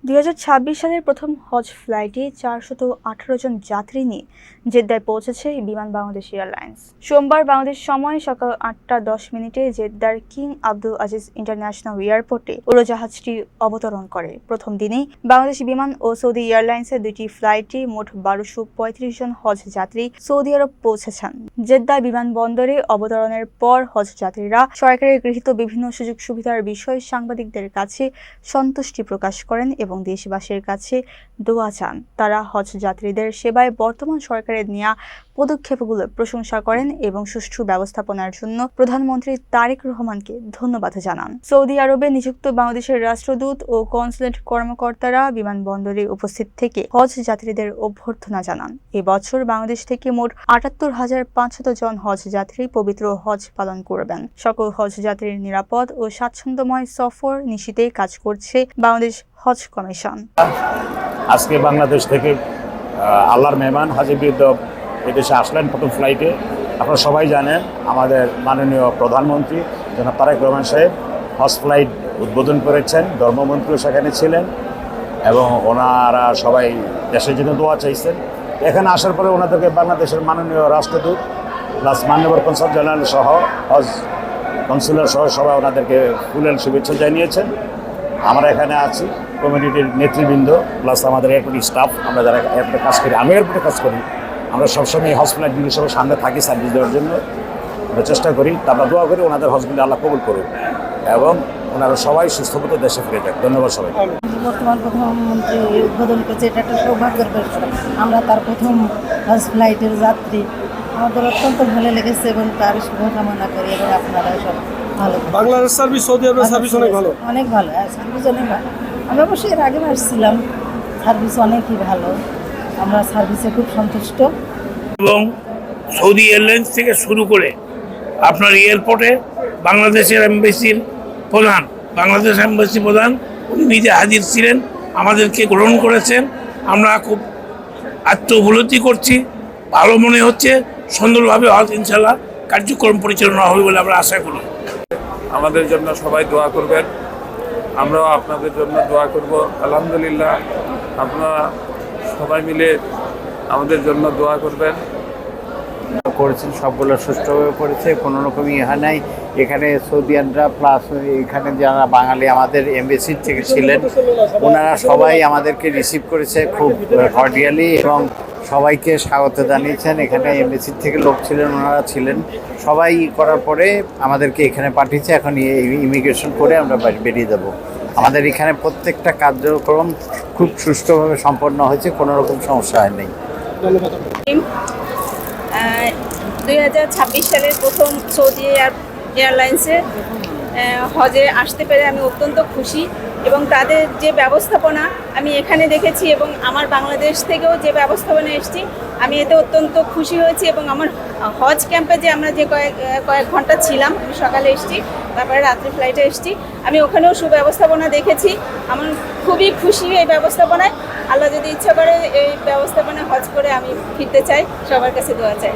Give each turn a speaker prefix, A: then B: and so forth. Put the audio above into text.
A: 2026 সালের প্রথম হজ ফ্লাইটে 418 জন যাত্রী নিয়ে জেদ্দায় পৌঁছেছে বিমান বাংলাদেশ এয়ারলাইন্স। সোমবার বাংলাদেশ সময় সকাল 8:10 জেদ্দার কিং আব্দুল আজিজ ইন্টারন্যাশনাল এয়ারপোর্টে উড়োজাহাজটি অবতরণ করে। প্রথম দিনেই বাংলাদেশ বিমান ও সৌদি এয়ারলাইন্সের দুটি ফ্লাইটে মোট 1235 জন হজ যাত্রী সৌদি আরব পৌঁছেছেন। জেদ্দা বিমানবন্দরে অবতরণের পর হজ যাত্রীরা সরকারের গৃহীত বিভিন্ন সুযোগ সুবিধার বিষয়ে সাংবাদিকদের কাছে সন্তুষ্টি প্রকাশ করেন এবং দেশবাসীর কাছে দোয়া চান। তারা হজ যাত্রীদের সেবায় বর্তমান সরকারের নেওয়া পদক্ষেপগুলোর প্রশংসা করেন এবং সুষ্ঠু ব্যবস্থাপনার জন্য প্রধানমন্ত্রী তারেক রহমানকে ধন্যবাদ জানান। সৌদি আরবে নিযুক্ত বাংলাদেশের রাষ্ট্রদূত ও কনসুলেট কর্মকর্তারা বিমানবন্দরে উপস্থিত থেকে হজ যাত্রীদের অভ্যর্থনা জানান। এবছর বাংলাদেশ থেকে মোট ৭৮,৫০০ জন হজ যাত্রী পবিত্র হজ পালন করবেন। সকল হজ যাত্রীর নিরাপদ ও স্বাচ্ছন্দ্যময় সফর নিশ্চিতে কাজ করছে বাংলাদেশ হজ কমিশন।
B: আজকে বাংলাদেশ থেকে আল্লাহর মেহমান হাজী বৃদ্ধ এদেশে আসলেন প্রথম ফ্লাইটে। আপনারা সবাই জানেন আমাদের মাননীয় প্রধানমন্ত্রী জনাব তারেক রহমান সাহেব হজ ফ্লাইট উদ্বোধন করেছেন, ধর্মমন্ত্রীও সেখানে ছিলেন এবং ওনারা সবাই দেশের জন্য দোয়া চাইছেন। এখানে আসার পরে ওনাদেরকে বাংলাদেশের মাননীয় রাষ্ট্রদূত প্লাস মাননীয় কনসাল জেনারেল সহ হজ কনসুলার সহ সবাই ওনাদেরকে ফুলেল শুভেচ্ছা জানিয়েছেন। আমরা এখানে আছি কমিউনিটির নেতৃবৃন্দ প্লাস আমাদের এয়ারপোর্ট স্টাফ, আমরা যারা এয়ারপোর্টে কাজ করি, আমি এয়ারপোর্টে কাজ করি, আমরা সবসময় এই হজ ফ্লাইটগুলি সব সামনে থাকি সার্ভিস দেওয়ার জন্য আমরা চেষ্টা করি। আমরা দোয়া করি ওনাদের হজগুলি আল্লাহ কবুল করুন এবং ওনারা সবাই সুস্থমতো দেশে ফিরে যাক। ধন্যবাদ সবাই।
C: বর্তমান প্রধানমন্ত্রী উদ্বোধন করেছে, এটা একটা সৌভাগ্যের বিষয়। আমরা তার প্রথম হজ ফ্লাইটের যাত্রী, আমাদের অত্যন্ত ভালো লেগেছে এবং তার শুভকামনা করি এবং আপনারা সব ভালো।
D: বাংলাদেশ সার্ভিস, সৌদি আরবের সার্ভিস অনেক ভালো,
C: অনেক ভালো, সার্ভিস অনেক ভালো। আমি অবশ্যই এর আগে আসছিলাম, সার্ভিস অনেকই ভালো, আমরা সার্ভিসে খুব সন্তুষ্ট।
E: এবং সৌদি এয়ারলাইন্স থেকে শুরু করে আপনার এয়ারপোর্টে বাংলাদেশের এমবাসির প্রধান, বাংলাদেশ এমবাসি প্রধান উনি নিজে হাজির ছিলেন, আমাদেরকে গ্রহণ করেছেন। আমরা খুব আত্ম উপলব্ধি করছি, ভালো মনে হচ্ছে, সুন্দরভাবে হজ ইনশাল্লাহ কার্যক্রম পরিচালনা হবে বলে আমরা আশা করি।
F: আমাদের জন্য সবাই দোয়া করবেন, আমরাও আপনাদের জন্য দোয়া করব। আলহামদুলিল্লাহ, আপনারা সবাই মিলে আমাদের জন্য দোয়া করবেন।
G: করেছেন সবগুলো সুষ্ঠুভাবে করেছে, কোনো রকমই ইহা নাই। এখানে সৌদিয়ানরা প্লাস এখানে যারা বাঙালি আমাদের এমবেসির থেকে ছিলেন ওনারা সবাই আমাদেরকে রিসিভ করেছে খুব কর্ডিয়ালি এবং সবাইকে স্বাগত জানিয়েছেন। এখানে এমবেসির থেকে লোক ছিলেন, ওনারা ছিলেন, সবাই করার পরে আমাদেরকে এখানে পাঠিয়েছে। এখন ইমিগ্রেশন করে আমরা বেরিয়ে যাব। আমাদের এখানে প্রত্যেকটা কার্যক্রম খুব সুষ্ঠুভাবে সম্পন্ন হয়েছে, কোনো রকম সমস্যা হয়নি।
H: 2026 সালের প্রথম সৌদি এয়ারলাইন্সে হজে আসতে পেরে আমি অত্যন্ত খুশি এবং তাদের যে ব্যবস্থাপনা আমি এখানে দেখেছি এবং আমার বাংলাদেশ থেকেও যে ব্যবস্থাপনা এসেছি আমি এতে অত্যন্ত খুশি হয়েছি। এবং আমার হজ ক্যাম্পে যে আমরা যে কয়েক ঘন্টা ছিলাম, আমি সকালে এসেছি, তারপরে রাত্রি ফ্লাইটে এসেছি, আমি ওখানেও সুব্যবস্থাপনা দেখেছি। আমার খুবই খুশি এই ব্যবস্থাপনায়। আল্লাহ যদি ইচ্ছা করে এই ব্যবস্থাপনায় হজ করে আমি ফিরতে চাই, সবার কাছে দোয়া চাই।